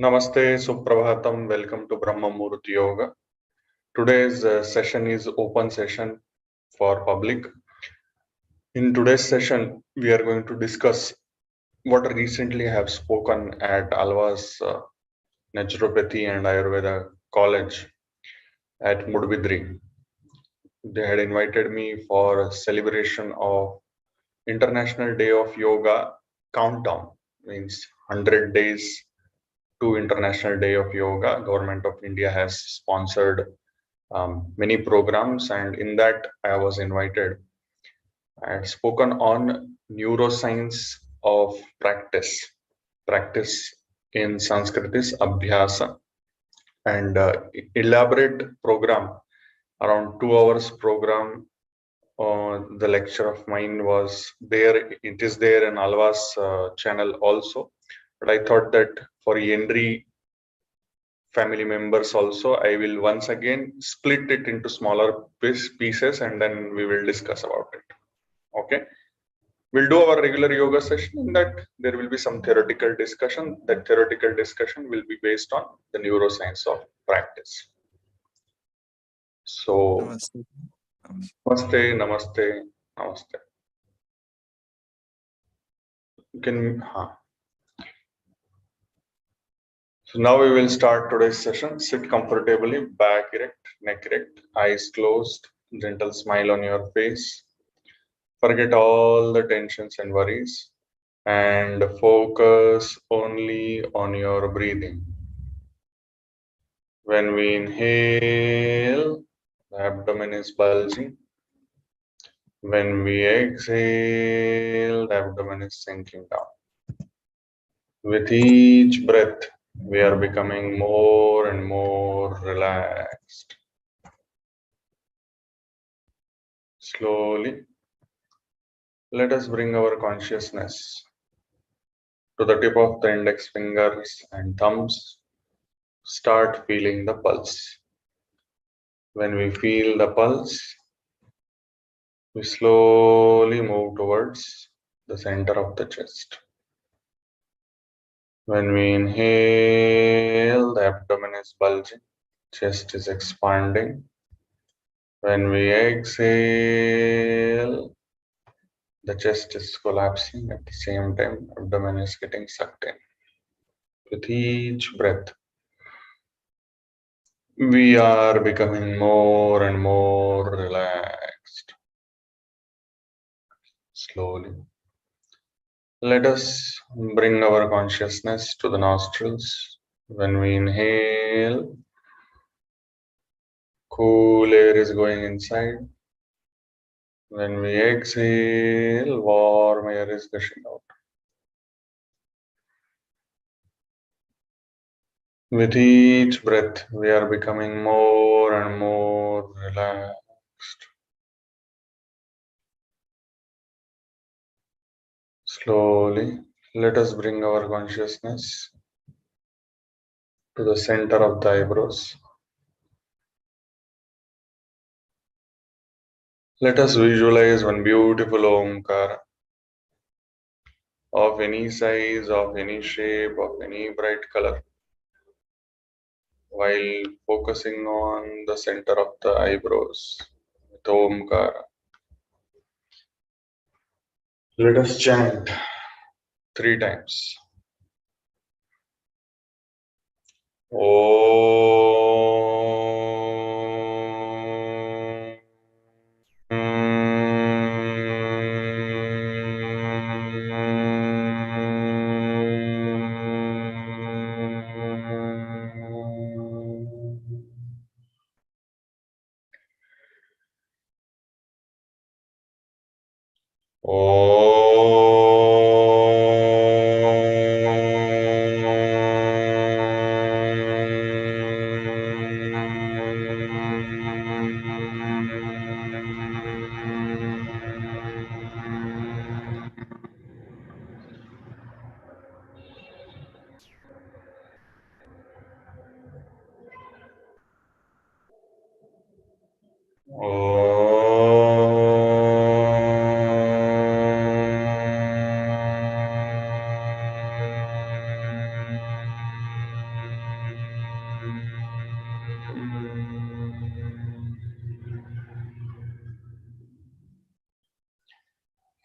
Namaste, Suprabhatam. Welcome to Brahma Muhurta Yoga. Today's session is open session for public. In today's session, we are going to discuss what recently I have spoken at Alva's Naturopathy and Ayurveda College at Mudbidri. They had invited me for a celebration of International Day of Yoga countdown, means 100 days to International Day of Yoga. Government of India has sponsored many programs, and in that I was invited. I had spoken on neuroscience of practice. Practice in Sanskrit is Abhyasa, and elaborate program around 2 hours program. The lecture of mine was there. It is there in Alva's channel also. But I thought that for Yendri family members also, I will once again split it into smaller pieces and then we will discuss about it. Okay. We'll do our regular yoga session. In that, there will be some theoretical discussion. That theoretical discussion will be based on the neuroscience of practice. So, Namaste. namaste, namaste, namaste. So now we will start today's session. Sit comfortably, back erect, neck erect, eyes closed, gentle smile on your face. Forget all the tensions and worries and focus only on your breathing. When we inhale, the abdomen is bulging. When we exhale, the abdomen is sinking down. With each breath, we are becoming more and more relaxed. Slowly, let us bring our consciousness to the tip of the index fingers and thumbs. Start feeling the pulse. When we feel the pulse, we slowly move towards the center of the chest. When we inhale, the abdomen is bulging, chest is expanding. When we exhale, the chest is collapsing. At the same time, abdomen is getting sucked in. With each breath, we are becoming more and more relaxed. Slowly, let us bring our consciousness to the nostrils. When we inhale, cool air is going inside. When we exhale, warm air is gushing out. With each breath, we are becoming more and more relaxed. Slowly, let us bring our consciousness to the center of the eyebrows. Let us visualize one beautiful Omkara of any size, of any shape, of any bright color, while focusing on the center of the eyebrows with Omkara. Let us chant 3 times.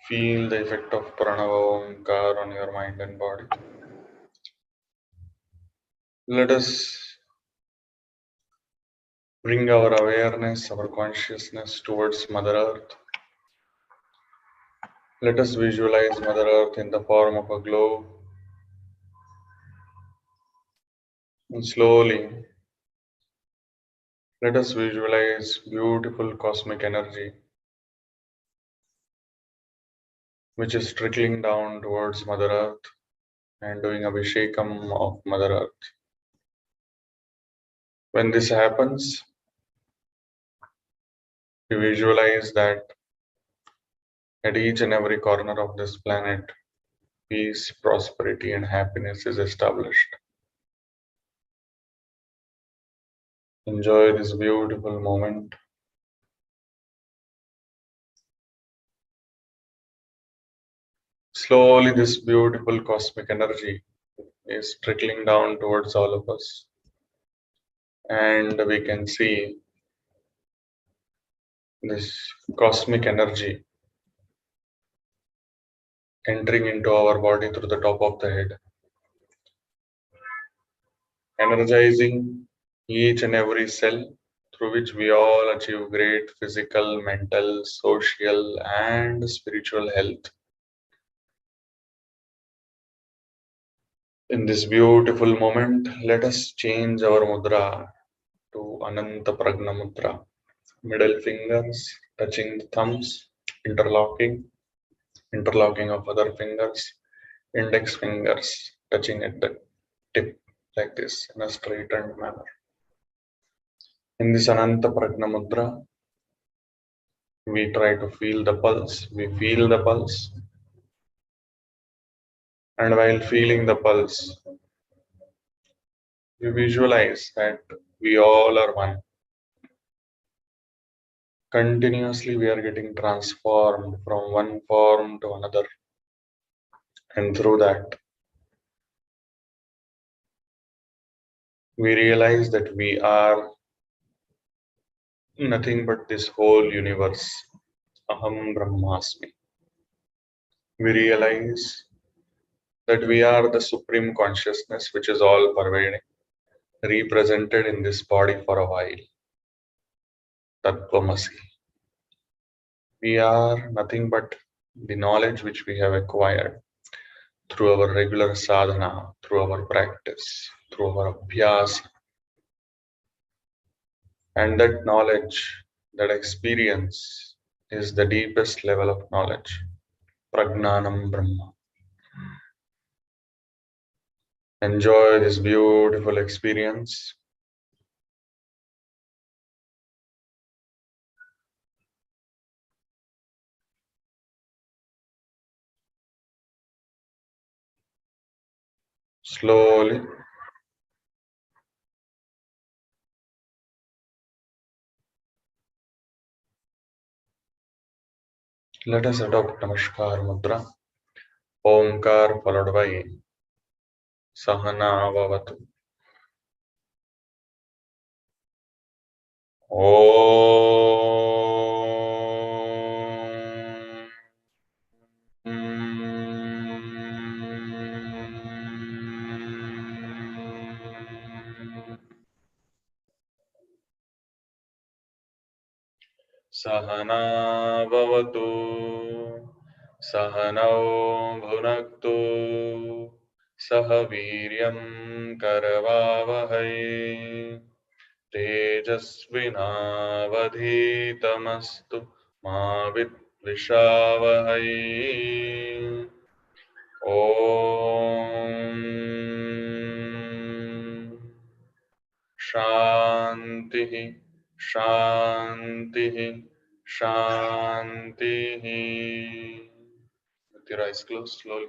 Feel the effect of Pranava Omkar on your mind and body. Let us bring our awareness, our consciousness towards Mother Earth. Let us visualize Mother Earth in the form of a globe. And slowly, let us visualize beautiful cosmic energy which is trickling down towards Mother Earth and doing Abhishekam of Mother Earth. When this happens, we visualize that at each and every corner of this planet, peace, prosperity, and happiness is established. Enjoy this beautiful moment. Slowly, this beautiful cosmic energy is trickling down towards all of us, and we can see this cosmic energy entering into our body through the top of the head, energizing each and every cell, through which we all achieve great physical, mental, social, and spiritual health. In this beautiful moment, let us change our mudra to Ananta Pragna Mudra. Middle fingers touching the thumbs, interlocking of other fingers, index fingers touching at the tip like this in a straightened manner. In this Ananta Pragna Mudra, we try to feel the pulse. We feel the pulse, and while feeling the pulse, we visualize that we all are one. Continuously, we are getting transformed from one form to another, and through that, we realize that we are nothing but this whole universe. Aham Brahmasmi. We realize that we are the supreme consciousness which is all pervading, represented in this body for a while. Tattvamasi. We are nothing but the knowledge which we have acquired through our regular sadhana, through our practice, through our abhyasa. And that knowledge, that experience is the deepest level of knowledge. Pragnanam Brahma. Enjoy this beautiful experience. Slowly, let us adopt Namaskar Mudra. Omkar followed by Sahana Vavatu. Om. Sahana Vavatu. Sahanau Bhunaktu. Sahaviryam Karavavahai. तेजस्विनावधीतमस्तु मा विद्विषावहै ॐ शान्तिः शान्तिः शान्तिः. With your eyes closed, slowly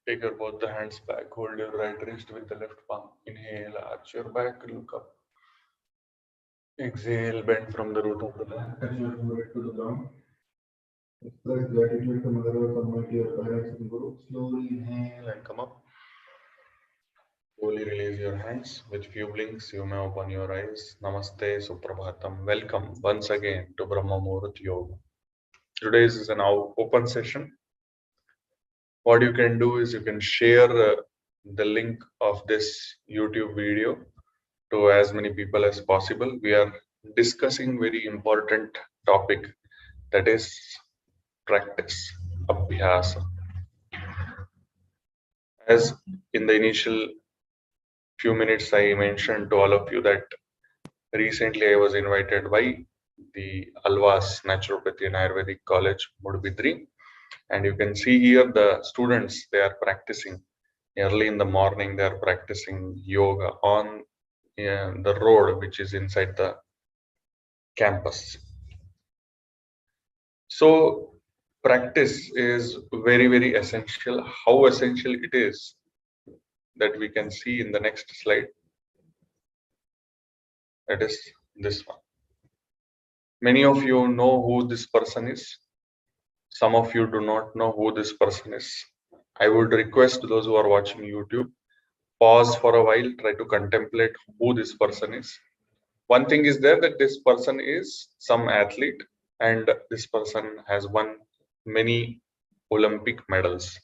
take your both the hands back, hold your right wrist with the left palm, inhale, arch your back, look up. Exhale, bend from the root of the back, touch your forehead to the ground. Express gratitude to Mother Earth, Almighty, your parents and Guru. Slowly inhale and come up. Slowly release your hands. With few blinks, you may open your eyes. Namaste, Suprabhatam. Welcome once again to Brahma Muhurta Yoga. Today's is an open session. what you can do is you can share the link of this YouTube video to as many people as possible. We are discussing very important topic, that is practice, Abhyasa. As in the initial few minutes I mentioned to all of you that recently I was invited by the Alvas Naturopathy and Ayurvedic College, Mudbidri, and you can see here the students, they are practicing early in the morning. They are practicing yoga on the road which is inside the campus. So practice is very essential. How essential it is, that we can see in the next slide. That is this one. Many of you know who this person is. Some of you do not know who this person is. I would request those who are watching YouTube, pause for a while, try to contemplate who this person is. One thing is there, that this person is some athlete, and this person has won many Olympic medals.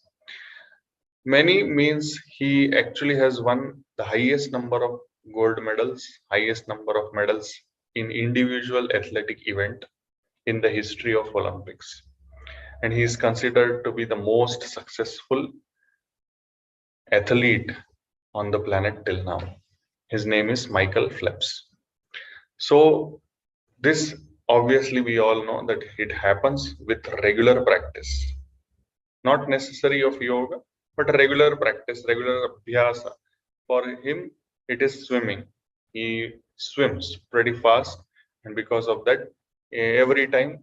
Many means he actually has won the highest number of gold medals, highest number of medals in individual athletic event in the history of Olympics. And he is considered to be the most successful athlete on the planet till now. His name is Michael Phelps. So this, obviously we all know that it happens with regular practice, not necessary of yoga, but regular practice, regular abhyasa. For him, it is swimming. He swims pretty fast, and because of that, every time,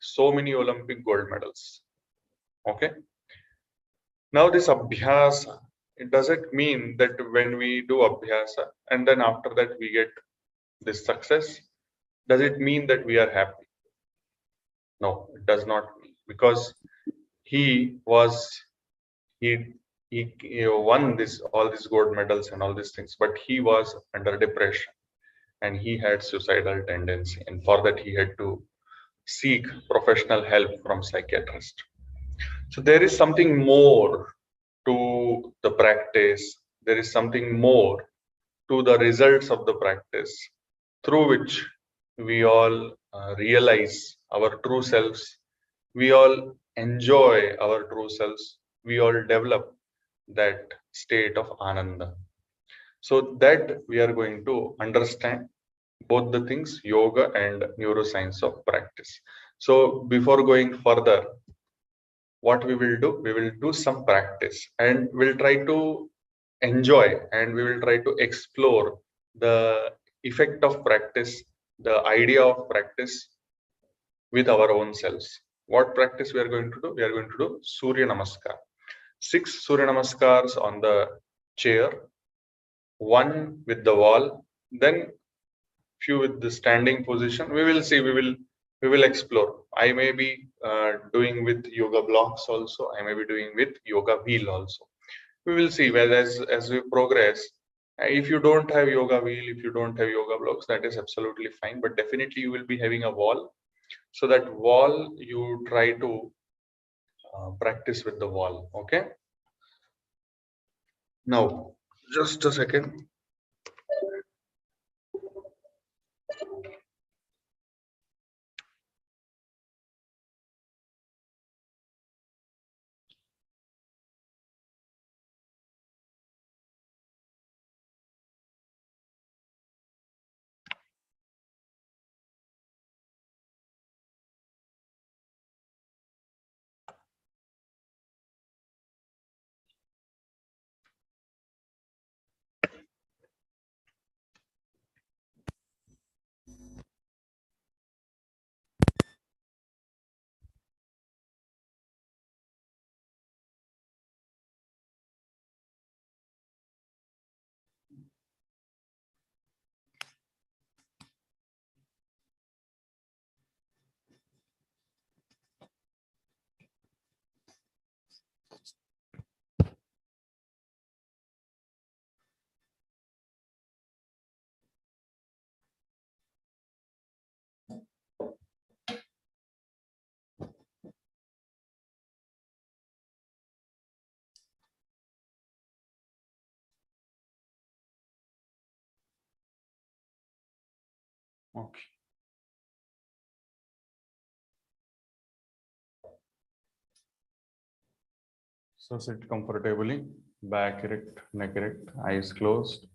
so many Olympic gold medals. Okay. Now this abhyasa, it doesn't mean that when we do abhyasa and then after that we get this success, does it mean that we are happy? No, it does not mean, because he was he he won this all these gold medals and all these things, but he was under depression and he had suicidal tendency, and for that he had to seek professional help from psychiatrist. So there is something more to the practice. There is something more to the results of the practice, through which we all realize our true selves, we all enjoy our true selves, we all develop that state of ananda. So that we are going to understand both the things, yoga and neuroscience of practice. So before going further, what we will do, we will do some practice and we'll try to enjoy, and we will try to explore the effect of practice, the idea of practice with our own selves. What practice we are going to do? We are going to do Surya Namaskar. 6 Surya Namaskars on the chair, one with the wall, then few with the standing position. We will see, we will explore. I may be doing with yoga blocks also. I may be doing with yoga wheel also. We will see whether as we progress. If you don't have yoga wheel, if you don't have yoga blocks, that is absolutely fine. But definitely you will be having a wall. So that wall, you try to practice with the wall. Okay. Now, just a second. Okay. So sit comfortably, back erect, neck erect, eyes closed,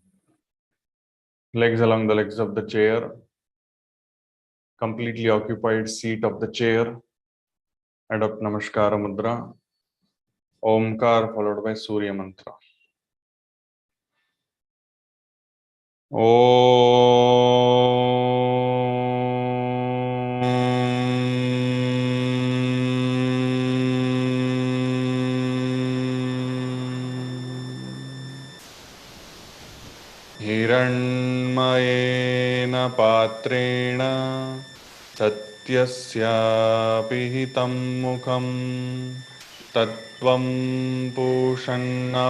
legs along the legs of the chair, completely occupied seat of the chair. Adopt Namaskar Mudra, Omkar followed by Surya Mantra. हिरण्मयेन पात्रेण सत्यस्यापि हितं मुखं तत्त्वं पूषन्नपानो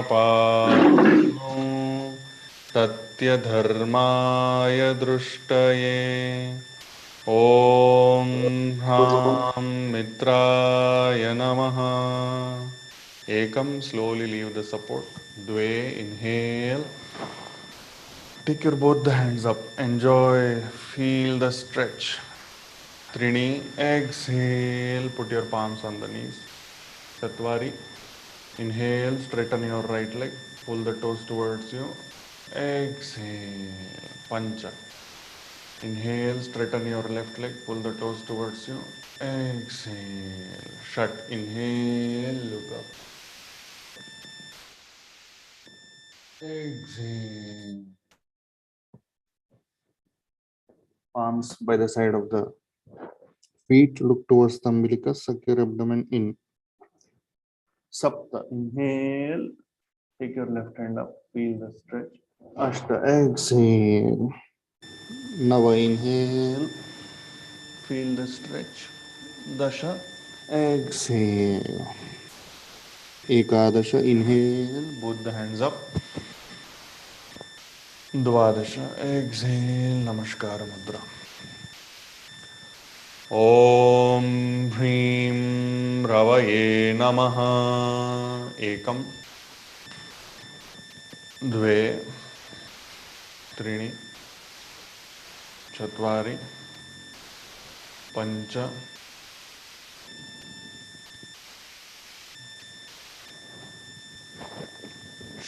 सत्यधर्माय दृष्टये ॐ ह्रां मित्राय नमः एकं slowly leave the support द्वे inhale. Take your both the hands up. Enjoy. Feel the stretch. Trini. Exhale. Put your palms on the knees. Chatwari. Inhale. Straighten your right leg. Pull the toes towards you. Exhale. Pancha. Inhale. Straighten your left leg. Pull the toes towards you. Exhale. Shut. Inhale. Look up. Exhale. Palms by the side of the feet, look towards the umbilicus, suck your abdomen in. Sapta, inhale, take your left hand up, feel the stretch. Ashta, exhale. Nava, inhale, feel the stretch. Dasha, exhale. Ekadasha, inhale, both the hands up. Dvadasha, exhale, Namaskar Mudra. ॐ ह्रीं रवये नमः एकं द्वे त्रीणि चत्वारि पञ्च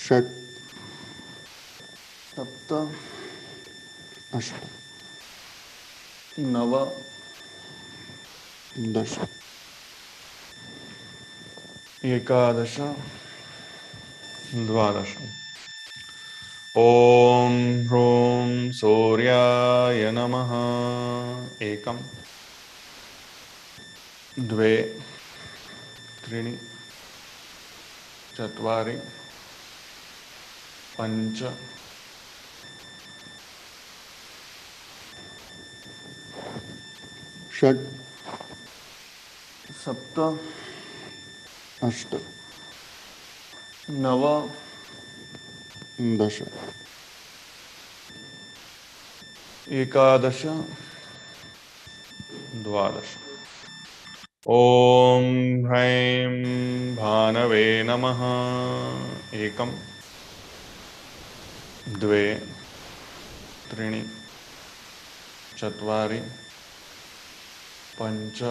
षट् सप्त अष्ट नव दश एकादश द्वादश ॐ ह्रूं सूर्याय नमः एकं द्वे त्रीणि चत्वारि पञ्च षट् सप्त अष्ट नव दश एकादश द्वादश ॐ ह्रैं भानवे नमः एकं द्वे त्रीणि चत्वारि पञ्च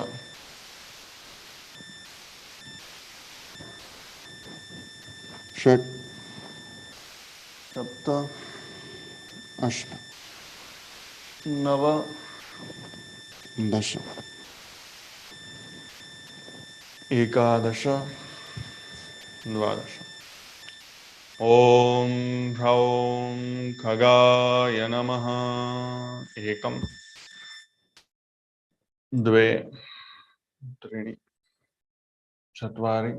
षट् सप्त अष्ट नव दश एकादश द्वादश ॐ ह्रौं खगाय नमः एकं द्वे त्रीणि चत्वारि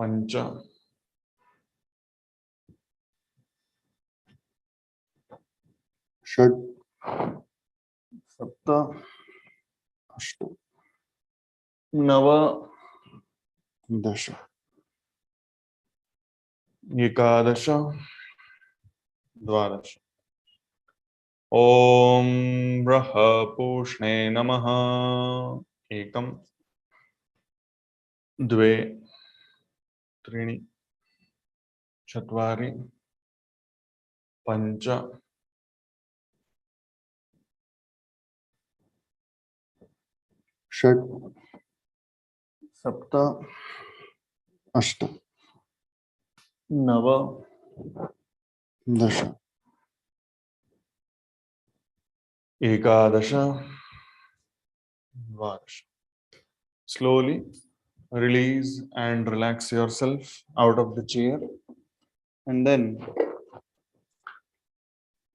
पञ्च षट् सप्त अष्ट नव दश एकादश द्वादश ॐ बृहपूष्णे नमः एकं द्वे त्रीणि चत्वारि पञ्च षट् सप्त अष्ट नव दश एकादश द्वादश. Slowly release and relax yourself out of the chair, and then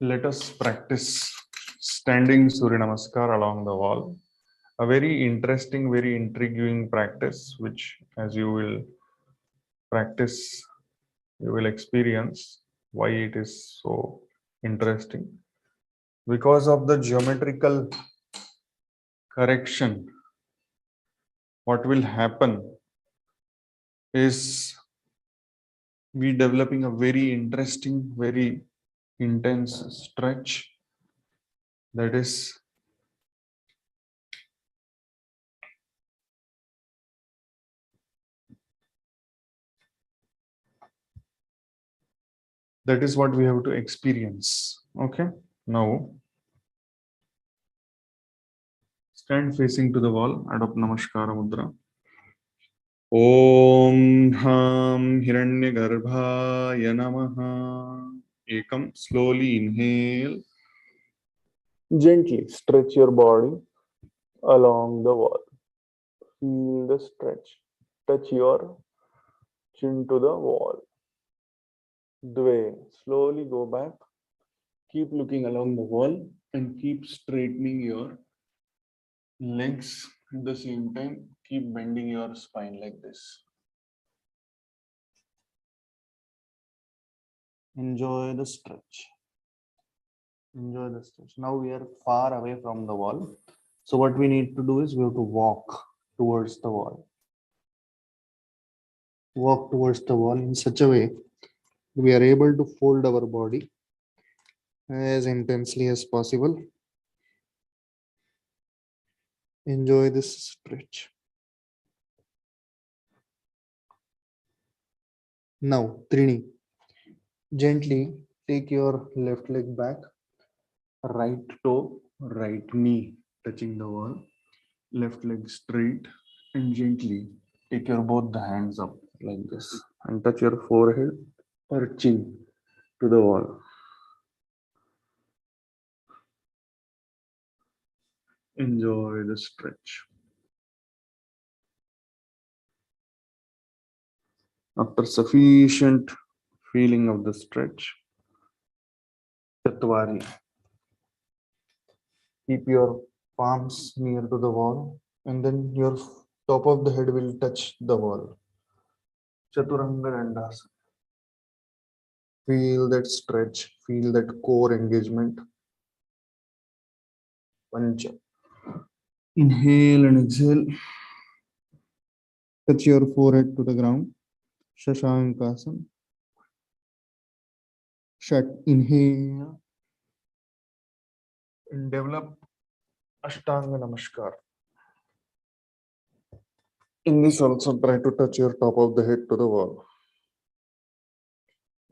let us practice standing Surya Namaskar along the wall. A very interesting, very intriguing practice, which as you will practice, you will experience why it is so interesting. Because of the geometrical correction, what will happen is we developing a very interesting, very intense stretch, that is what we have to experience. Okay, now stand facing to the wall, adopt Namaskara Mudra. Om Ham Hiranyagarbhaya Namaha. Ekam. Slowly inhale. Gently stretch your body along the wall. Feel the stretch. Touch your chin to the wall. Dve. Slowly go back. Keep looking along the wall and keep straightening your legs at the same time. Keep bending your spine like this. Enjoy the stretch. Enjoy the stretch. Now we are far away from the wall. So what we need to do is we have to walk towards the wall. Walk towards the wall in such a way we are able to fold our body as intensely as possible. Enjoy this stretch. Now, Trini, gently take your left leg back, right toe, right knee touching the wall, left leg straight, and gently take your both the hands up like this and touch your forehead or chin to the wall. Enjoy the stretch. After sufficient feeling of the stretch, Chatwari. Keep your palms near to the wall, and then your top of the head will touch the wall. Chaturanga Dandasana. Feel that stretch, feel that core engagement. Pancha. Inhale and exhale. Touch your forehead to the ground. Shashankasana. Shat. Inhale and develop Ashtanga Namaskar. In this also try to touch your top of the head to the wall.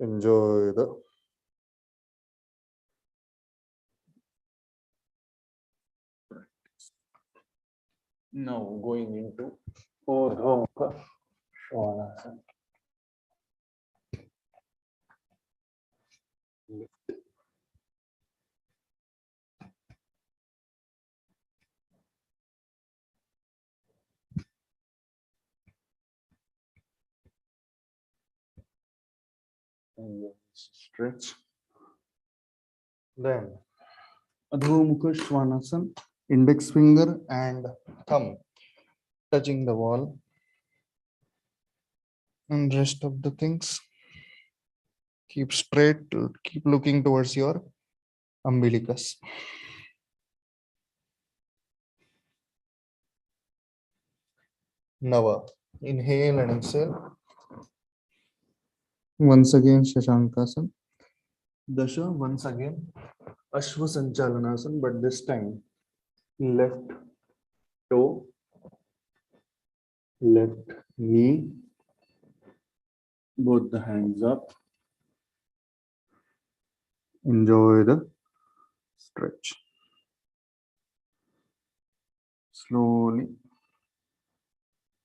Enjoy the practice. Now going into Urdhva Svanasana. Lift. And stretch. Then Adho Svanasana, index finger and thumb touching the wall, and rest of the things keep straight, keep looking towards your umbilicus. Nava. Inhale and exhale. Once again Shashankasana. Dasha. Once again Ashwa Sanchalanasana, but this time left toe, left knee, both the hands up. Enjoy the stretch. Slowly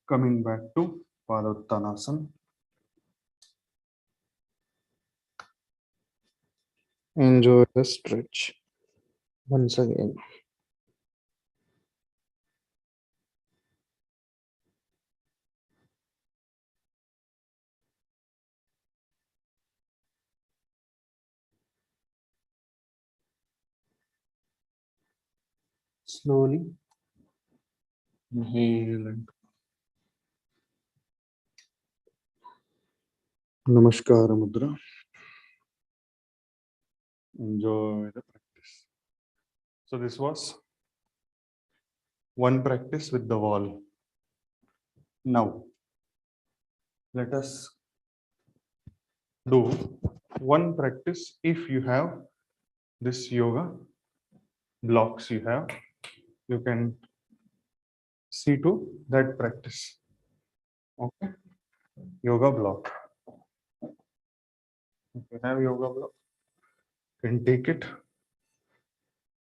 coming back to Padottanasana. Enjoy the stretch once again. Slowly inhale and Namaskar Mudra. Enjoy the practice. So this was one practice with the wall. Now let us do one practice if you have this yoga blocks you can see to that practice. Okay, yoga block. If you have yoga block, you can take it.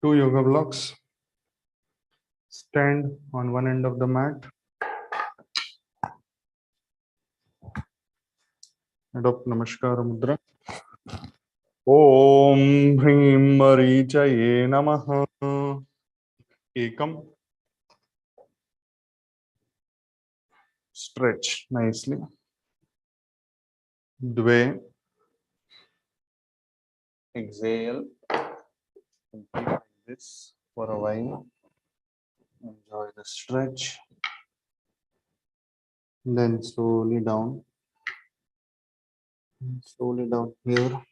Two yoga blocks. Stand on one end of the mat. Adopt Namaskar Mudra. Om Hrim Marichaye Namaha. Ekam. Stretch nicely. Dve. Exhale. And keep like this for a while. Enjoy the stretch. Then slowly down. Slowly down here.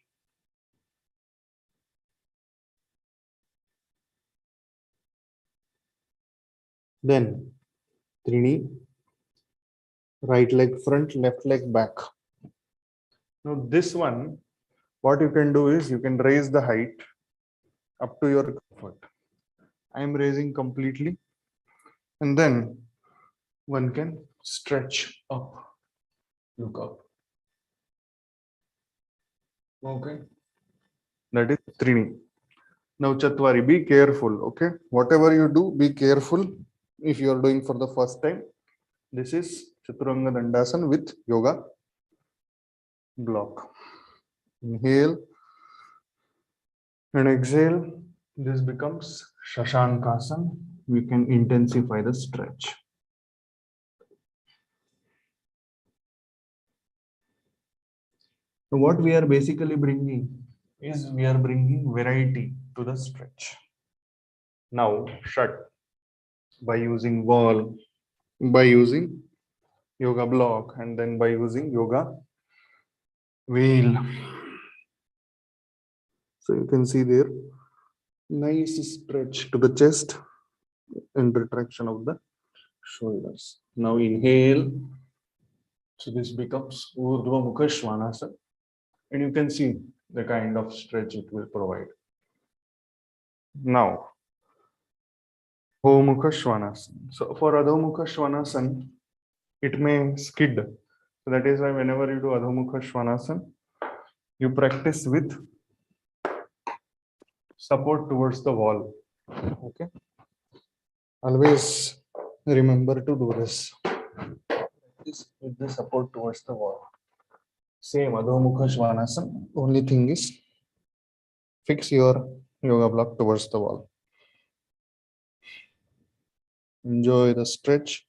Then Trini. Right leg front, left leg back. Now this one, what you can do is you can raise the height up to your comfort. I am raising completely, and then one can stretch up. Look up. Okay. That is Trini. Now Chatwari, be careful. Okay. Whatever you do, be careful. If you are doing for the first time, this is Chaturanga Dandasana with yoga block. Inhale and exhale. This becomes Shashankasana. We can intensify the stretch. So what we are basically bringing is we are bringing variety to the stretch. Now, shut by using wall, by using yoga block, and then by using yoga wheel. So you can see there, nice stretch to the chest and retraction of the shoulders. Now inhale. So this becomes Urdhva Mukha Svanasana. And you can see the kind of stretch it will provide. Now, Adho Svanasana. So for Adho Svanasana, it may skid. So that is why whenever you do Adho Svanasana, you practice with support towards the wall. Okay. Always remember to do this. Practice with the support towards the wall. Same Adho Svanasana. Only thing is fix your yoga block towards the wall. Enjoy the stretch.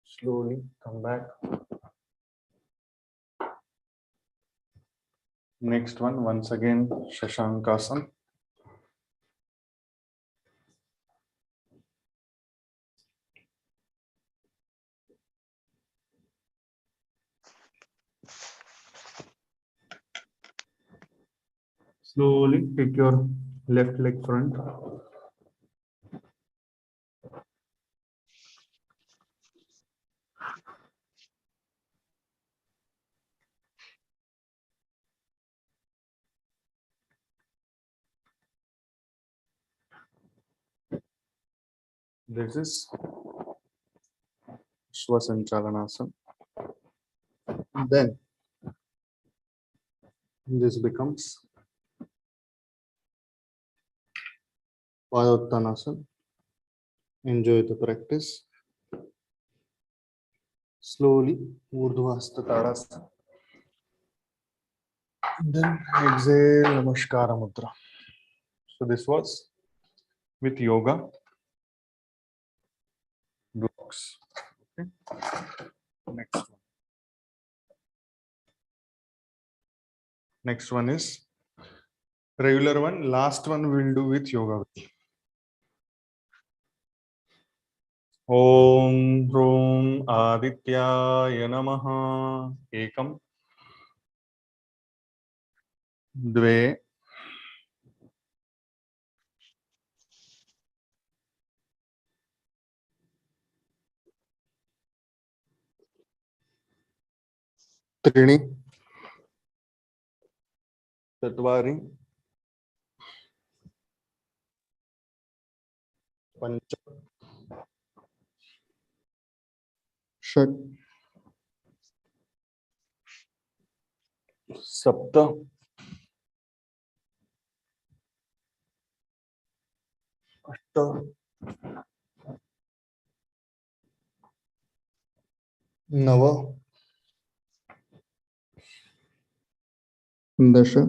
Slowly come back. Next one, once again, Shashankasana. Slowly take your left leg front. This is Shvasanchalanasana. Then this becomes Padottanasana. Enjoy the practice. Slowly, Urdhva Tadasana. Then exhale, Namaskar Mudra. So this was with yoga blocks. Okay. Next one. Next one is regular one. Last one we'll do with yoga. Om Rum Adityaya Namaha. Ekam. Dve. Trini. Chatvari. Pancha. Shat. Sapta. Ashta. Nava. Dasha.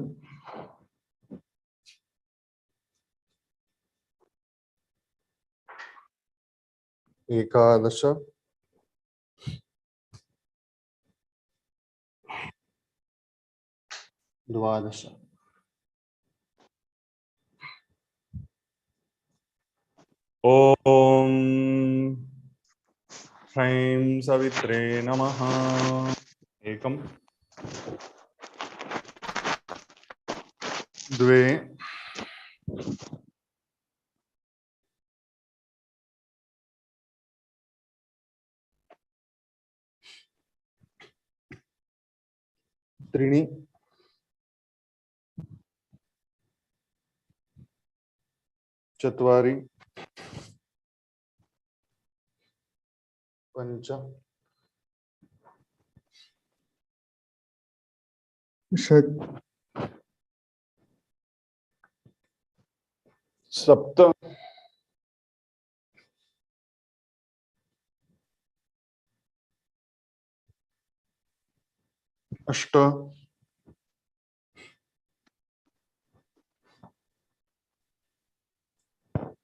Ekadasha. Dvadasha. Om Shraim Savitre Namaha. Ekam. Dve. Trini. Chatvari. Pancha. Shat. Sapta. Ashta.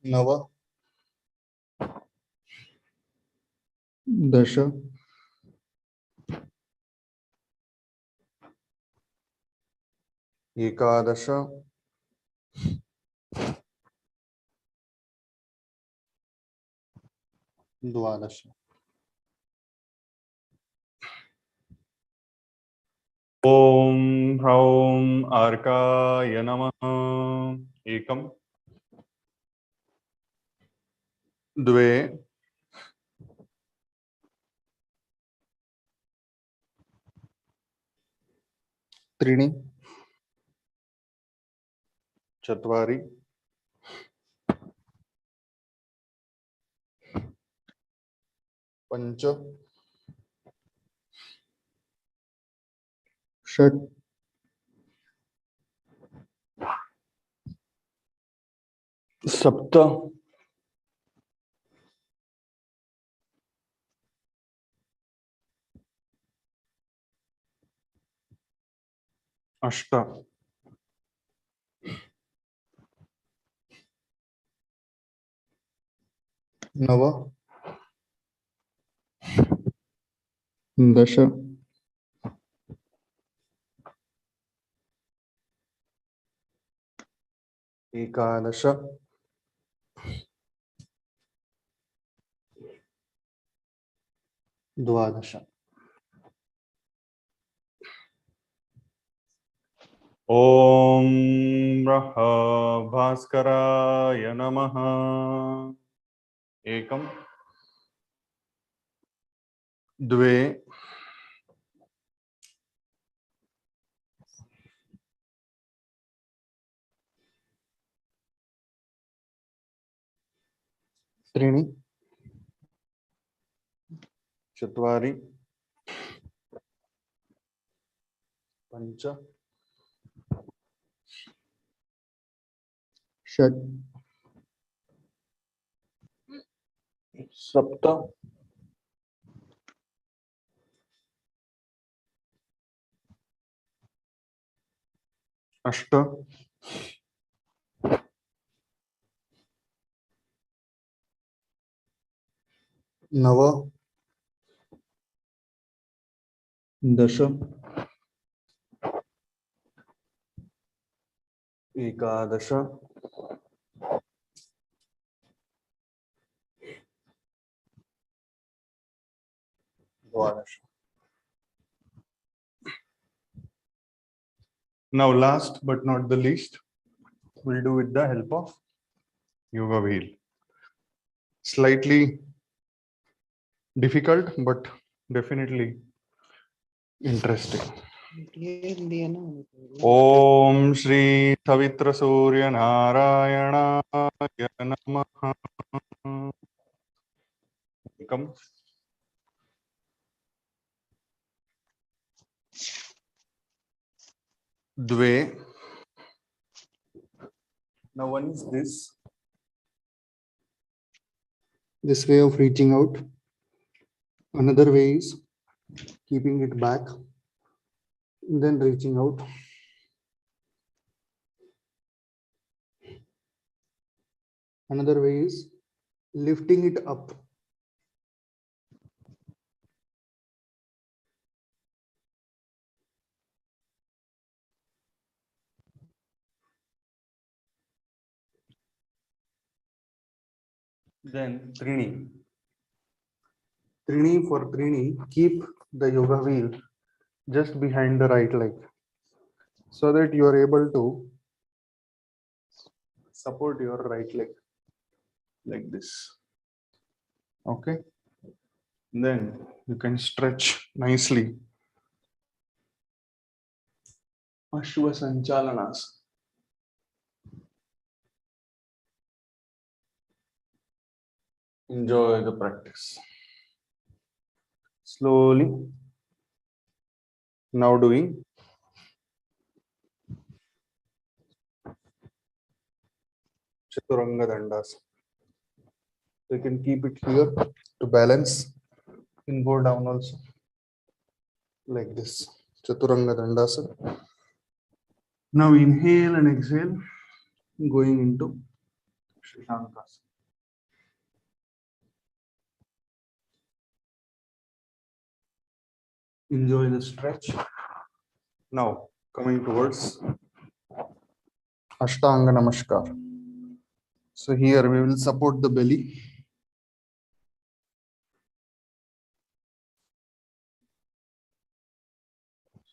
Nava. Dasha. Ekadasha. Dvadasha. Om Hraum Arkaya Namaha. Ekam. Dve. Trini. Chatvari. Pancha. Shat. Sapta. Ashta. Nava. Dasha. Ekadasha. Dvadasha. Om Raha Bhaskaraya Namaha. Ekam. Dve. Trini. Chatvari. Pancha. Shat. सप्त अष्ट नव दश एकादश द्वादश. Now last but not the least, we'll do with the help of yoga wheel. Slightly difficult but definitely interesting. Om Shri Savitra Surya Narayanaaya Namaha. Come. Dve. Now one is this way of reaching out. Another way is keeping it back, then reaching out. Another way is lifting it up. Then Trini. Trini, for Trini, keep the yoga wheel just behind the right leg so that you are able to support your right leg like this. Okay. Then you can stretch nicely. Ashwa Sanchalanas. Enjoy the practice. Slowly. Now doing Chaturanga Dandas. You can keep it here to balance. You can go down also like this. Chaturanga Dandasana. Now inhale and exhale, going into Shashankasana. Enjoy the stretch. Now coming towards Ashtanga Namaskar. So here we will support the belly.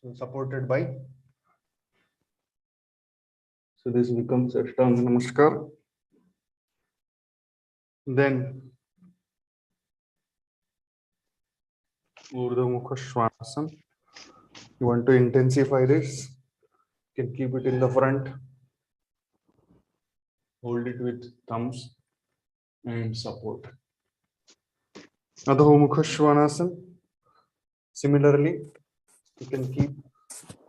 So supported by. So this becomes Ashtanga Namaskar. Then Urdhva Mukha Svanasana. You want to intensify this, you can keep it in the front. Hold it with thumbs and support. Adho Mukha Svanasana. Similarly, you can keep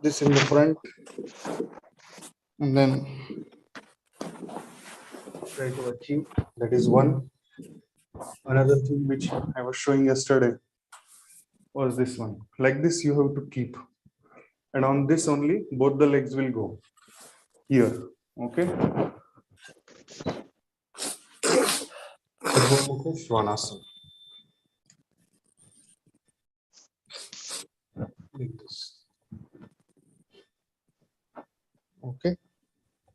this in the front and then try to achieve. That is one. Another thing which I was showing yesterday was this one. Like this, you have to keep. And on this only, both the legs will go here. Okay. Adho Mukha Svanasana. Like this. Okay.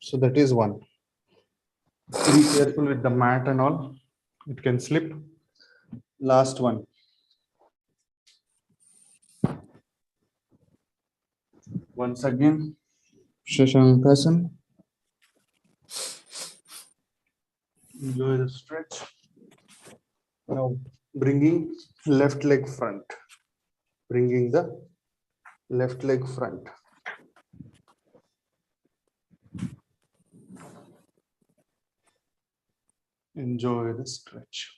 So that is one. Be careful with the mat and all. It can slip. Last one. Once again, Shashankasana. Enjoy the stretch. Now bringing left leg front. Bringing the left leg front. Enjoy the stretch.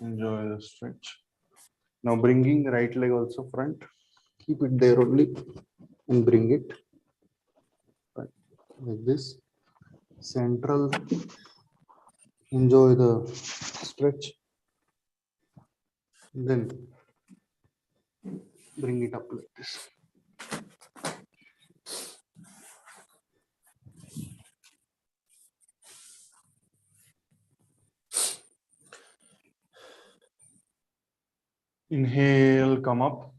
Enjoy the stretch. Now bringing right leg also front. Keep it there only and bring it front, like this. Central. Enjoy the stretch. Then bring it up like this. Inhale, come up.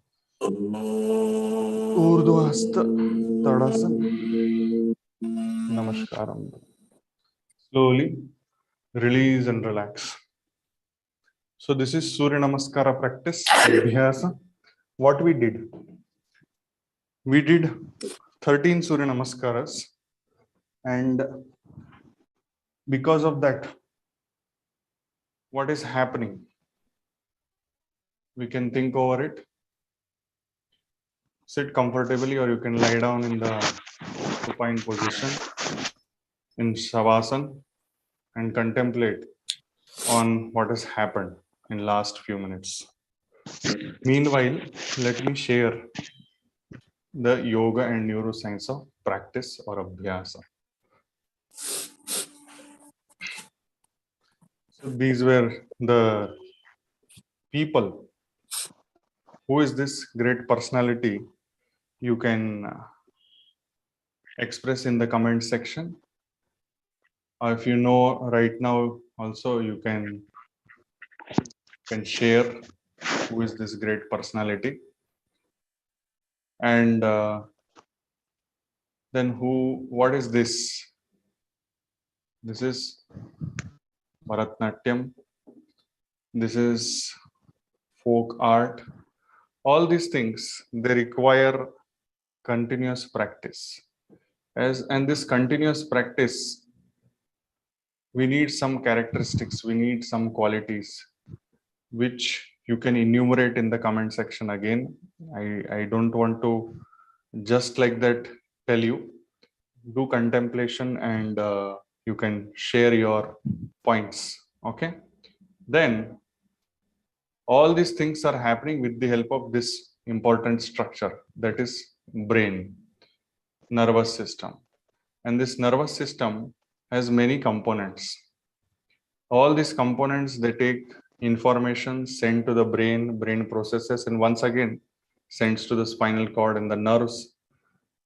Urdhvasta Tadasana. Namaskaram. Slowly release and relax. So this is Surya Namaskara practice, Abhyasa. What we did? We did 13 Surya Namaskaras, and because of that, what is happening? We can think over it. Sit comfortably, or you can lie down in the supine position in Shavasana and contemplate on what has happened in last few minutes. Meanwhile, let me share the yoga and neuroscience of practice or abhyasa. So these were the people. Who is this great personality? You can express in the comment section. Or if you know right now, also you can share who is this great personality. And then what is this? This is Bharatnatyam. This is folk art. All these things, they require continuous practice. And this continuous practice, we need some characteristics, we need some qualities, which you can enumerate in the comment section again. I don't want to just like that tell you. Do contemplation and you can share your points. Okay. Then all these things are happening with the help of this important structure, that is brain, nervous system. And this nervous system has many components. All these components, they take information, sent to the brain processes, and once again sends to the spinal cord and the nerves.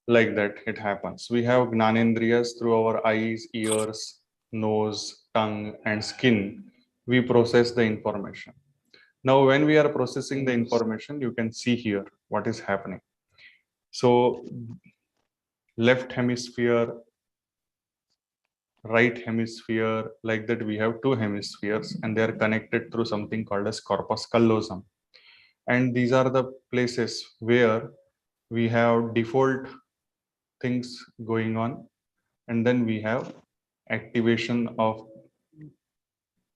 Like that it happens. We have gnanendriyas through our eyes, ears, nose, tongue, and skin. We process the information. Now, when we are processing the information, you can see here what is happening. So, left hemisphere, right hemisphere, like that we have two hemispheres, and they are connected through something called as corpus callosum. And these are the places where we have default things going on, and then we have activation of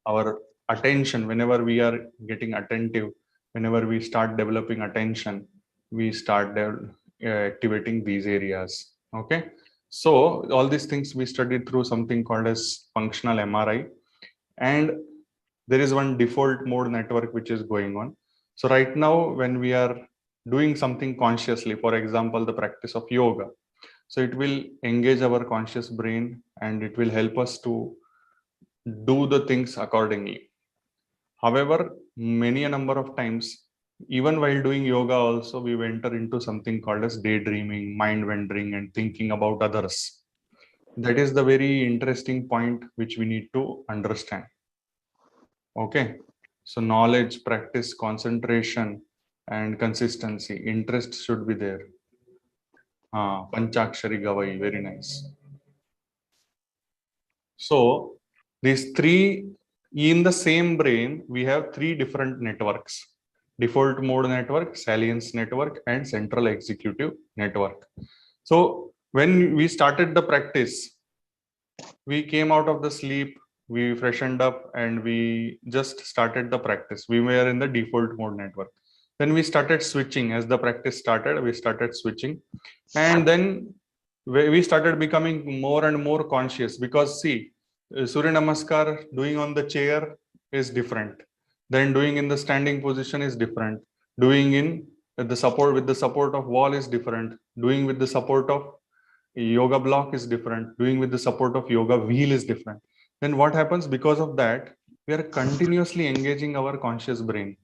our attention. Whenever we are getting attentive, whenever we start developing attention, we start activating these areas. Okay, so all these things we studied through something called as functional MRI, and there is one default mode network which is going on. So right now, when we are doing something consciously, for example, the practice of yoga, so it will engage our conscious brain and it will help us to do the things accordingly. However, many a number of times, even while doing yoga also, we enter into something called as daydreaming, mind wandering, and thinking about others. That is the very interesting point which we need to understand. Okay, so knowledge, practice, concentration, and consistency, interest should be there. Panchakshari Gavai, very nice. So these three, in the same brain, we have three different networks: default mode network, salience network, and central executive network. So when we started the practice, we came out of the sleep, we freshened up, and we just started the practice. We were in the default mode network. Then we started switching. As the practice started, we started switching, and then we started becoming more and more conscious, because see, Surya Namaskar doing on the chair is different, then doing in the standing position is different, Doing in with the support of wall is different. Doing with the support of yoga block is different. Doing with the support of yoga wheel is different. Then what happens? Because of that, we are continuously engaging our conscious brain,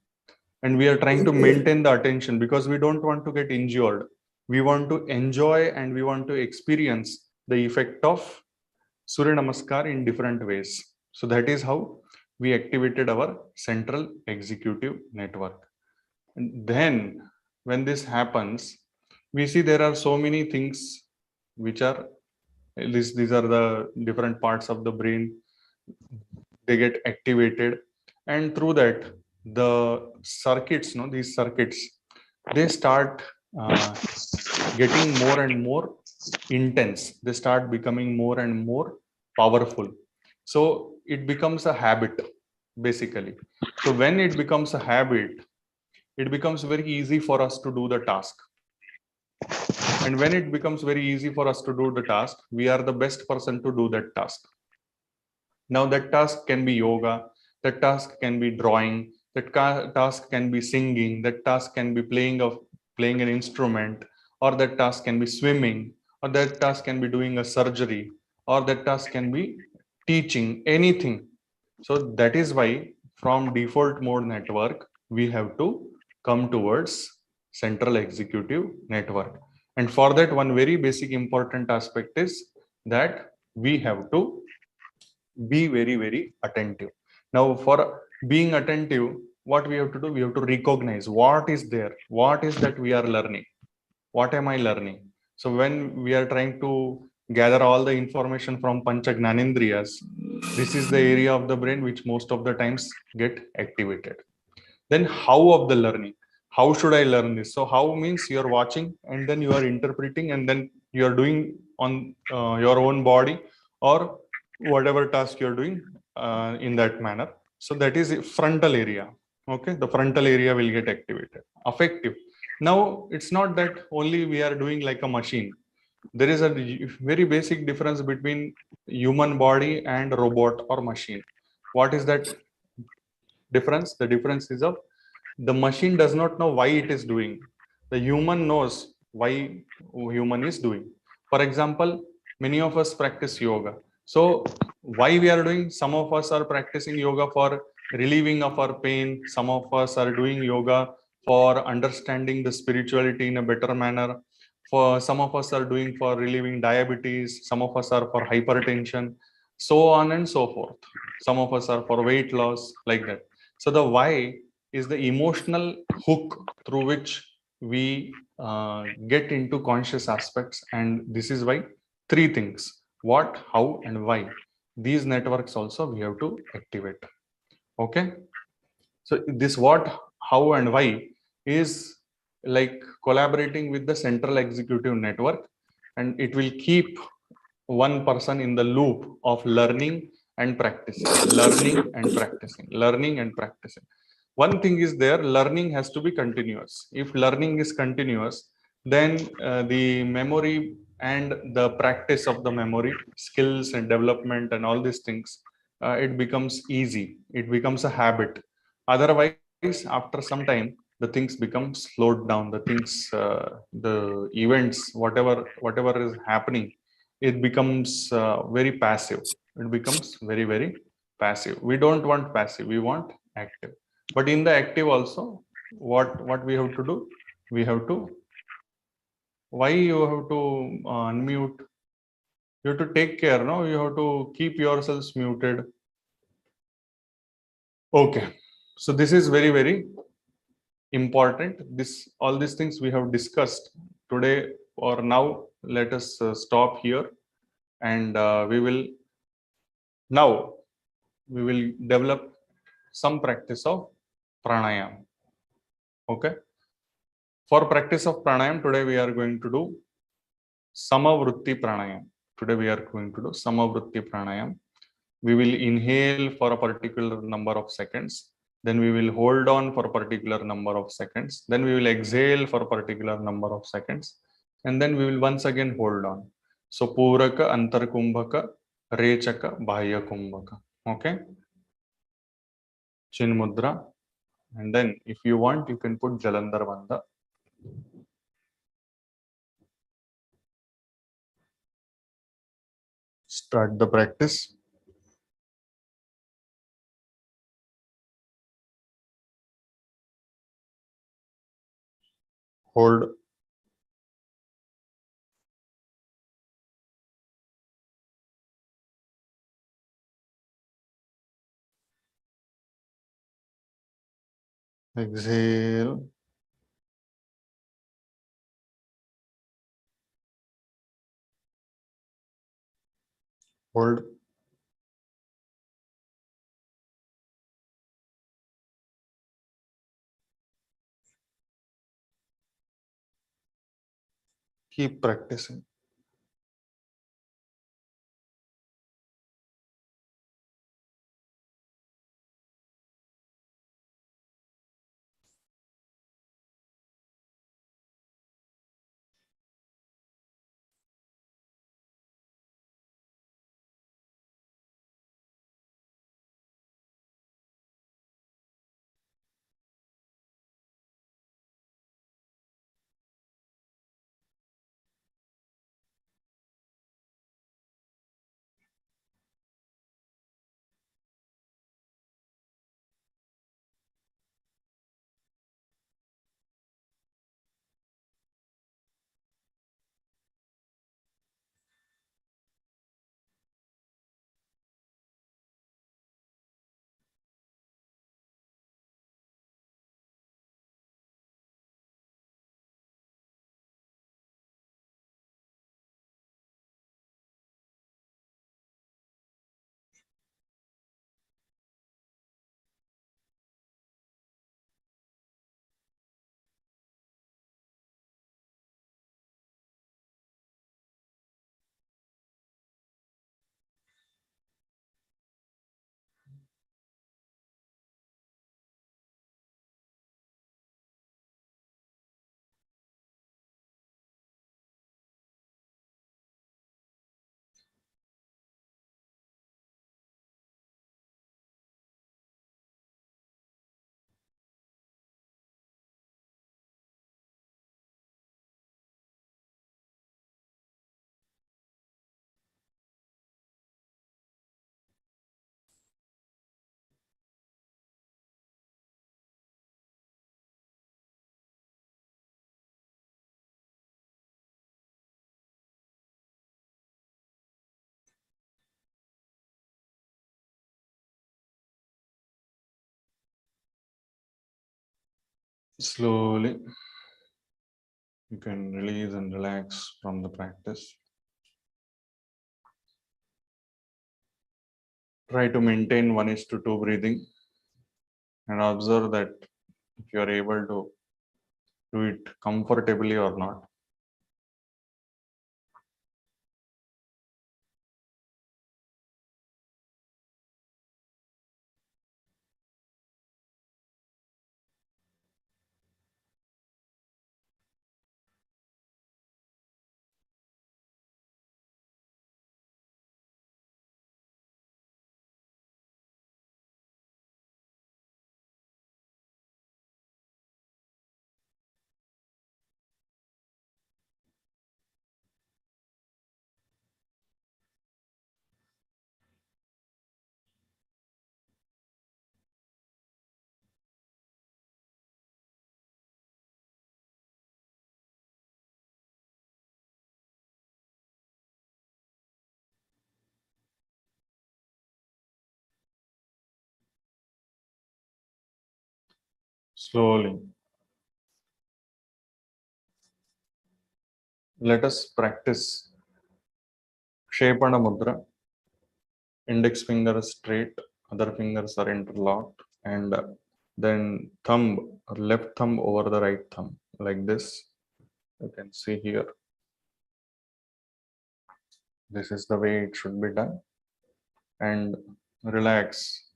and we are trying to maintain the attention because we don't want to get injured. We want to enjoy and we want to experience the effect of Surya Namaskar in different ways. So that is how we activated our central executive network. And then when this happens, we see there are so many things which are these are the different parts of the brain. They get activated, and through that the circuits, these circuits, they start getting more and more intense. They start becoming more and more powerful. So it becomes a habit, basically. So when it becomes a habit, it becomes very easy for us to do the task. And when it becomes very easy for us to do the task, we are the best person to do that task. Now that task can be yoga, that task can be drawing, that task can be singing, that task can be playing an instrument, or that task can be swimming, or that task can be doing a surgery, or that task can be teaching, anything. So that is why from default mode network, we have to come towards central executive network. And for that, one very basic important aspect is that we have to be very, very attentive. Now, for being attentive, what we have to do, we have to recognize what is there, what is that we are learning, what am I learning. So when we are trying to gather all the information from Pancha Gnanendriyas, this is the area of the brain which most of the times get activated. Then how of the learning? How should I learn this? So how means you are watching and then you are interpreting and then you are doing on your own body or whatever task you are doing in that manner. So that is frontal area. Okay, the frontal area will get activated. Affective. Now it's not that only we are doing like a machine. There is a very basic difference between human body and robot or machine. What is that difference? The difference is of the machine does not know why it is doing. The human knows why human is doing. For example, many of us practice yoga. So why we are doing? Some of us are practicing yoga for relieving of our pain. Some of us are doing yoga for understanding the spirituality in a better manner. For some of us are doing for relieving diabetes. Some of us are for hypertension, so on and so forth. Some of us are for weight loss, like that. So the why is the emotional hook through which we get into conscious aspects, and this is why three things: what, how, and why. These networks also we have to activate. Okay, so this what, how, and why is like collaborating with the central executive network, and it will keep one person in the loop of learning and practicing, learning and practicing, learning and practicing. One thing is there, learning has to be continuous. If learning is continuous, then the memory and the practice of the memory skills and development and all these things, it becomes easy, it becomes a habit. Otherwise, after some time, the things become slowed down, the things, the events, whatever is happening, it becomes very passive. It becomes very, very passive. We don't want passive, we want active. But in the active also, what we have to do, we have to, why you have to unmute, you have to take care, no, you have to keep yourselves muted. Okay, so this is very, very important. This, all these things we have discussed today or now. Let us stop here, and now we will develop some practice of pranayama. Okay, for practice of pranayama, today we are going to do samavrutti pranayama. Today we are going to do samavrutti pranayama. We will inhale for a particular number of seconds, then we will hold on for a particular number of seconds, then we will exhale for a particular number of seconds, and then we will once again hold on. So puraka, antarkumbhaka, rechaka, bahya kumbhaka. Okay, chin mudra, And then if you want, you can put Jalandhar Bandha. Start the practice. Hold. Exhale. Hold. Keep practicing. Slowly, you can release and relax from the practice. Try to maintain 1:2 breathing and observe that if you are able to do it comfortably or not. Slowly, let us practice Kshepana Mudra. Index finger is straight, other fingers are interlocked, and then thumb or left thumb over the right thumb, like this. You can see here. This is the way it should be done. And relax.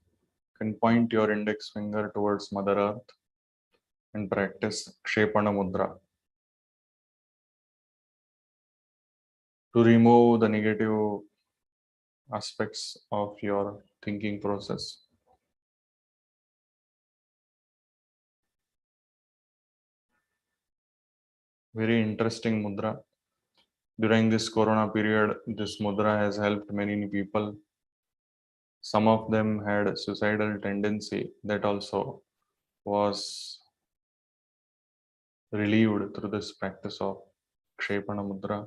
You can point your index finger towards Mother Earth and practice Kshepana Mudra to remove the negative aspects of your thinking process. Very interesting mudra. During this corona period, this mudra has helped many people. Some of them had suicidal tendency, that also was relieved through this practice of Kshepana Mudra.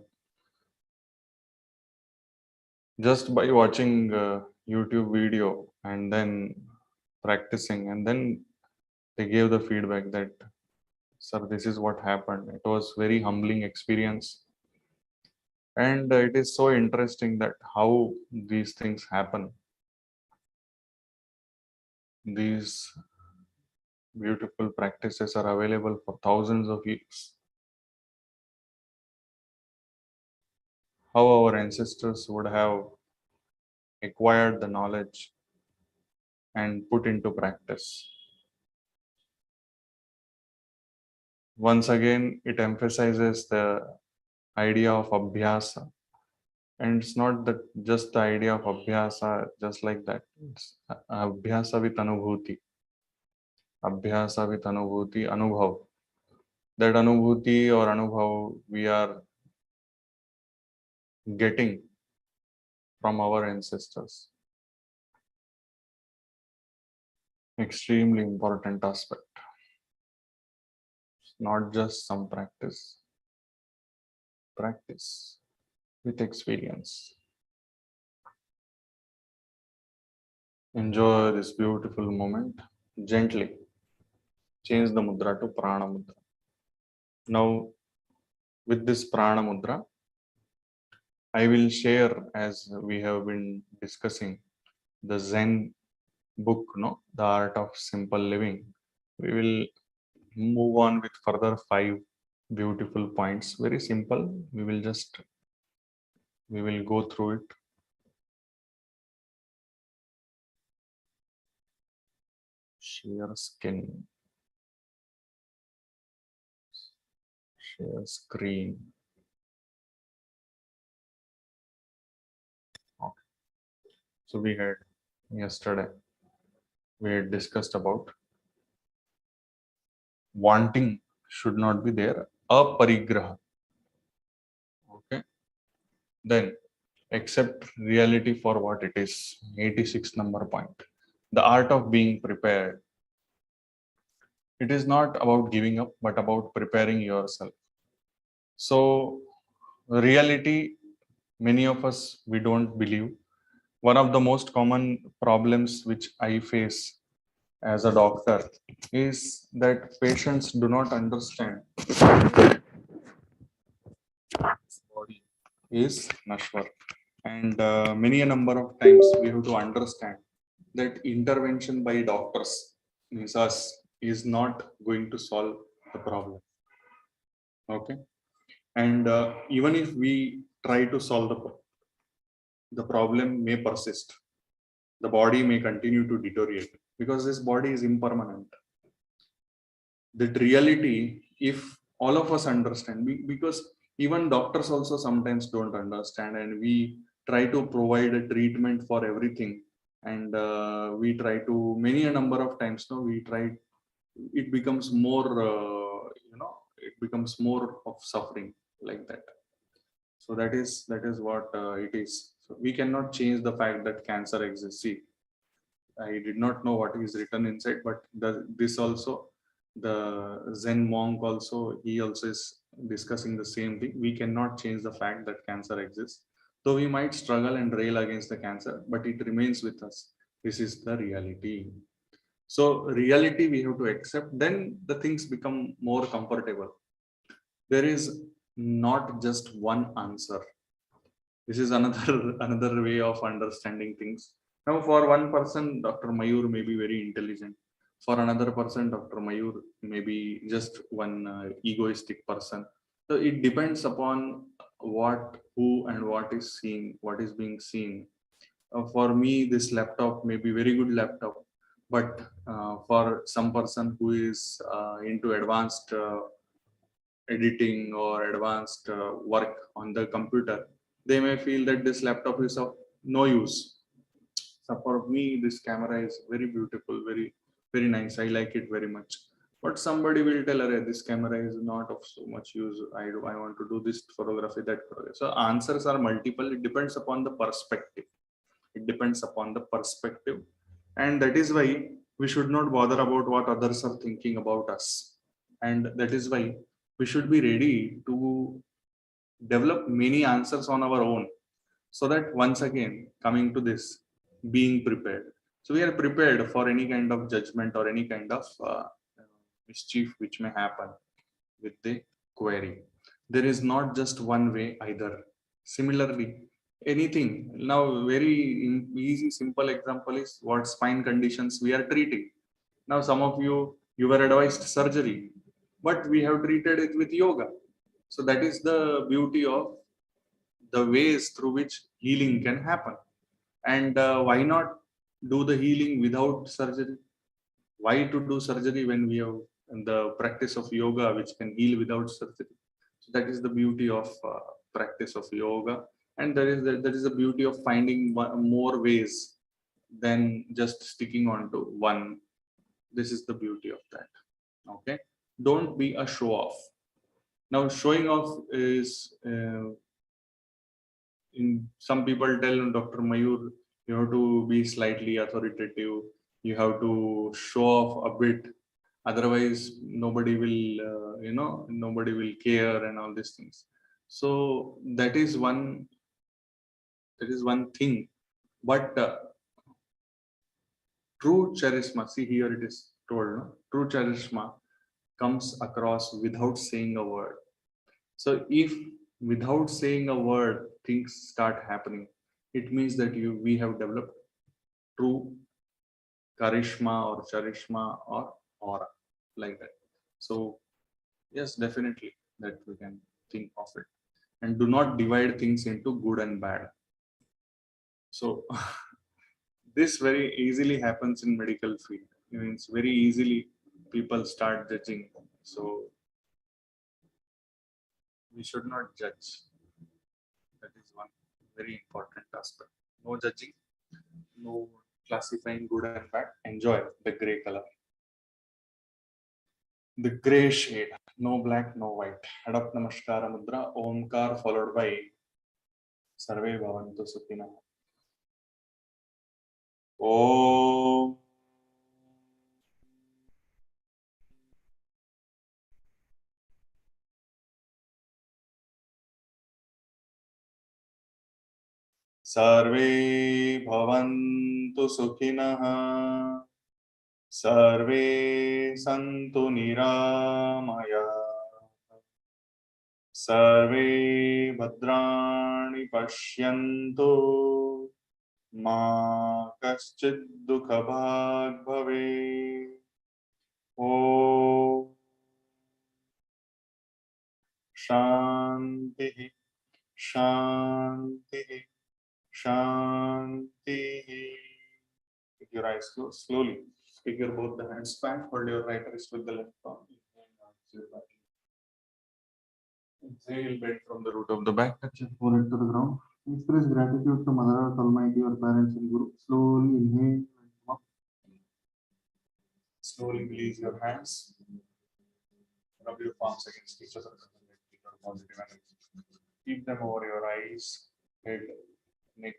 Just by watching a YouTube video and then practicing, and then they gave the feedback that, sir, this is what happened. It was very humbling experience. And it is so interesting that how these things happen. These beautiful practices are available for thousands of years. How our ancestors would have acquired the knowledge and put into practice. Once again, it emphasizes the idea of Abhyasa. And it's not that just the idea of Abhyasa, just like that. It's Abhyasa with Anubhuti. Abhyasa with Anubhuti, Anubhav. That Anubhuti or Anubhav we are getting from our ancestors. Extremely important aspect. It's not just some practice. Practice with experience. Enjoy this beautiful moment. Gently change the mudra to Prana Mudra. Now, with this Prana Mudra, I will share, as we have been discussing, the Zen book, no, The Art of Simple Living. We will move on with further 5 beautiful points. Very simple. We will go through it. Share skin. Share screen. Okay. So we had yesterday, we had discussed about wanting should not be there. Aparigraha. Okay. Then accept reality for what it is. 86 number point. The art of being prepared. It is not about giving up, but about preparing yourself. So, reality, many of us, we don't believe. One of the most common problems which I face as a doctor is that patients do not understand body is Nashwar. And many a number of times we have to understand that intervention by doctors, means us, is not going to solve the problem. Okay. And even if we try to solve the problem may persist. The body may continue to deteriorate because this body is impermanent. That reality, if all of us understand, because even doctors also sometimes don't understand, and we try to provide a treatment for everything, and we try to many a number of times, no, we try, it becomes more, it becomes more of suffering like that. So that is what it is. So we cannot change the fact that cancer exists. See, I did not know what is written inside, but this also, the Zen monk also, he also is discussing the same thing. We cannot change the fact that cancer exists. Though we might struggle and rail against the cancer, but it remains with us. This is the reality. So reality we have to accept, then the things become more comfortable. There is not just one answer. This is another another way of understanding things. Now, for one person, Dr. Mayur may be very intelligent. For another person, Dr. Mayur may be just one egoistic person. So it depends upon what, who, and what is seen, what is being seen. For me, this laptop may be very good laptop, but for some person who is into advanced editing or advanced work on the computer, they may feel that this laptop is of no use. So for me, this camera is very beautiful, very, very nice. I like it very much. But somebody will tell, "Arey, this camera is not of so much use. I want to do this photography, that photography." So answers are multiple. It depends upon the perspective. It depends upon the perspective, and that is why we should not bother about what others are thinking about us. And that is why we should be ready to develop many answers on our own, so that once again, coming to this, being prepared. So we are prepared for any kind of judgment or any kind of mischief which may happen with the query. There is not just one way either. Similarly, anything now, very easy simple example is what spine conditions we are treating. Now some of you were advised surgery, but we have treated it with yoga. So that is the beauty of the ways through which healing can happen. And why not do the healing without surgery? Why to do surgery when we have the practice of yoga which can heal without surgery? So that is the beauty of practice of yoga. And that is the beauty of finding more ways than just sticking on to one. This is the beauty of that. Okay, don't be a show off. Now showing off is in some people tell Dr. Mayur, you have to be slightly authoritative, you have to show off a bit, otherwise nobody will nobody will care and all these things. So that is one thing. But true charisma, see here it is told, no? True charisma comes across without saying a word. So if without saying a word things start happening, it means that we have developed true charisma or charisma or aura, like that. So yes, definitely that we can think of it. And do not divide things into good and bad. So this very easily happens in medical field. It means very easily people start judging. So we should not judge. That is one very important aspect. No judging, no classifying good and bad. Enjoy the gray color, the gray shade. No black, no white. Adopt Namaskar Mudra. Omkar followed by Sarve Bhavantu Sukhina. Om. Sarve Bhavantu Sukhina. Sarve Santu Niramaya. Sarve Bhadrani Pashyantu. Ma kaschid dukhabhag bhave. Om Shanti Shanti Shanti. Keep your eyes closed. Slowly figure both the hands back. Hold your right wrist with the left palm. Exhale, bend from the root of the back. Touch your forehead to the ground. Express gratitude to Mother Earth, Almighty, your parents and Guru. Slowly inhale and come up. Slowly release your hands. Rub your palms against each other. Positive energy. Keep them over your eyes, head, neck,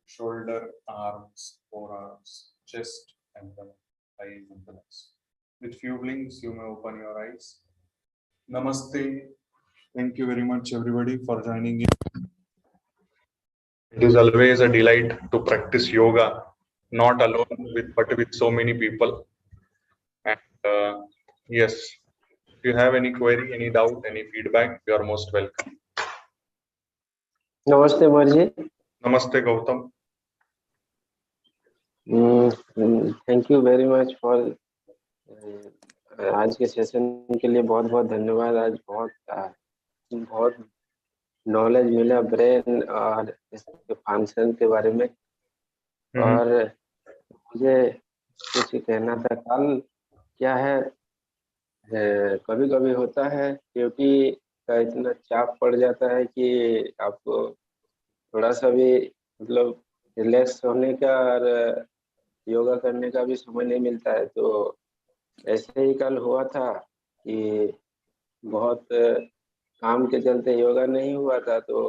shoulder, arms, forearms, chest, and the eyes and the legs. With few blinks, you may open your eyes. Namaste. Thank you very much, everybody, for joining in. It is always a delight to practice yoga, not alone but with so many people. And yes, if you have any query, any doubt, any feedback, you are most welcome. नमस्ते मर्जी. Namaste, Gautam. Thank you very much for आज के session के लिए बहुत बहुत धन्यवाद. आज बहुत नॉलेज मिला ब्रेन और इसके फंक्शन के बारे में. और मुझे कुछ कहना था. कल क्या है, कभी कभी होता है क्योंकि का इतना चाप पड़ जाता है कि आपको थोड़ा सा भी मतलब रिलैक्स होने का और योगा करने का भी समय नहीं मिलता है. तो ऐसे ही कल हुआ था कि बहुत काम के चलते योगा नहीं हुआ था, तो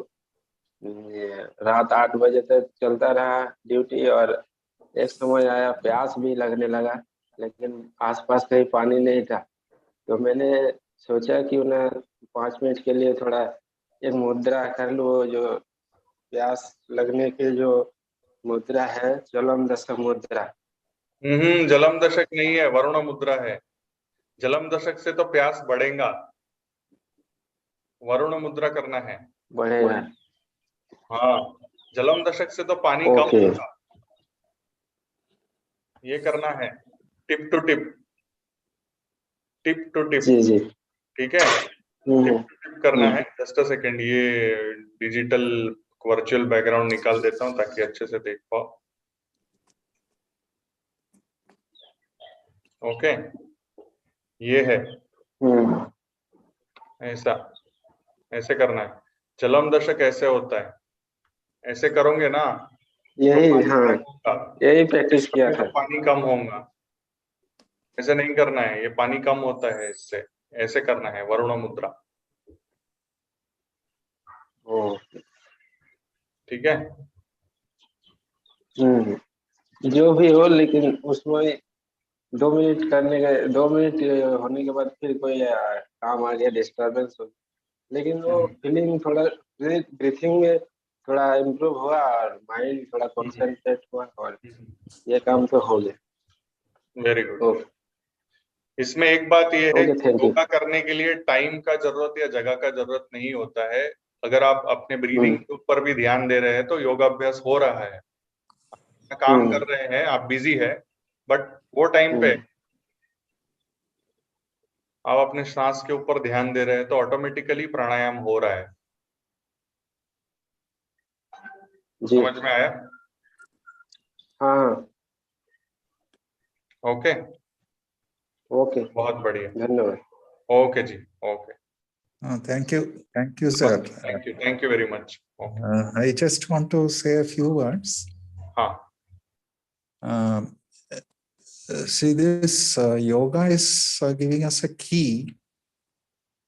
रात 8 बजे तक चलता रहा ड्यूटी, और एक समय आया प्यास भी लगने लगा, लेकिन आसपास कहीं पानी नहीं था। तो मैंने सोचा कि ना 5 मिनट के लिए थोड़ा एक मुद्रा कर लूँ, वो जो प्यास लगने की जो मुद्रा है, जलम दशक मुद्रा। जलम दशक नहीं है, वरुण मुद्रा है। जलम दशक से तो प्यास बढ़ेगा, वरुण मुद्रा करना है। बढ़ेगा। हाँ, जलम दशक से तो पानी कम ओके। होगा, ये करना है। Tip to tip, tip to tip. जी जी। ठीक है, टिप टू टिप करना है। जस्ट अ सेकेंड, ये डिजिटल वर्चुअल बैकग्राउंड निकाल देता हूँ ताकि अच्छे से देख पाओ। ओके, ये है, ऐसा, ऐसे करना है। जलम दशक ऐसे होता है, ऐसे करोगे ना तो यही, पानी हाँ, कम होगा, यही प्रैक्टिस किया इसमें तो था। पानी कम होगा। ऐसे नहीं करना है, ये पानी कम होता है इससे। ऐसे करना है, वरुण मुद्रा। ओ, ठीक है। जो भी हो, लेकिन उसमें 2 मिनट करने का, 2 मिनट होने के बाद फिर कोई काम आ गया, डिस्टरबेंस हो, लेकिन वो फीलिंग थोड़ा, ब्रीथिंग में थोड़ा इम्प्रूव हुआ, और माइंड थोड़ा कॉन्सेंट्रेट हुआ, और ये काम तो हो गया। Very good. ओके। इसमें एक बात यह है ओके, कि थैंक यू। योगा करने के लिए टाइम का जरूरत या जगह का जरूरत नहीं होता है। अगर आप अपने ब्रीदिंग के ऊपर भी ध्यान दे रहे हैं तो योगाभ्यास हो रहा है। काम कर रहे हैं, आप बिजी है, बट वो टाइम पे आप अपने सांस के ऊपर ध्यान दे रहे हैं तो ऑटोमेटिकली प्राणायाम हो रहा है। जी। समझ में आया? हाँ। ओके, ओके, बहुत बढ़िया। धन्यवाद। ओके जी, okay. Thank you, sir. Thank you very much. I just want to say a few words. हाँ, See, this yoga is giving us a key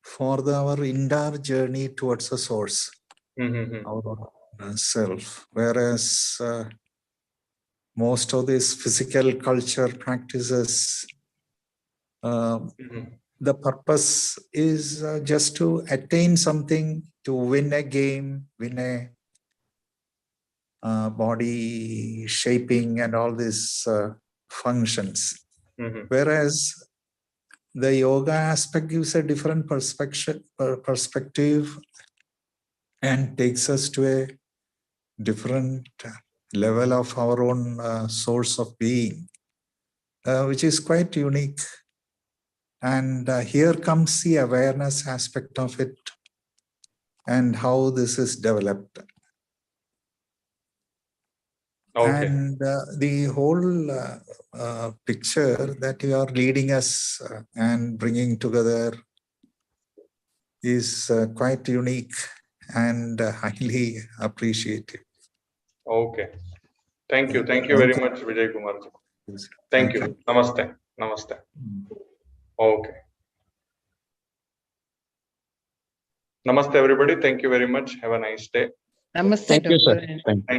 for our entire journey towards the source, our self. Whereas most of these physical culture practices, the purpose is just to attain something, to win a game, win a body shaping and all these functions. Whereas the yoga aspect gives a different perspective and takes us to a different level of our own source of being, which is quite unique. And here comes the awareness aspect of it and how this is developed. Okay. And the whole picture that you are leading us and bringing together is quite unique and highly appreciated. Okay. Thank you very much, Vijay Kumar ji. Thank you. Namaste. Okay. Namaste everybody. Thank you very much. Have a nice day. Namaste, Thank you, sir. Doctor. Thank you. Thank you.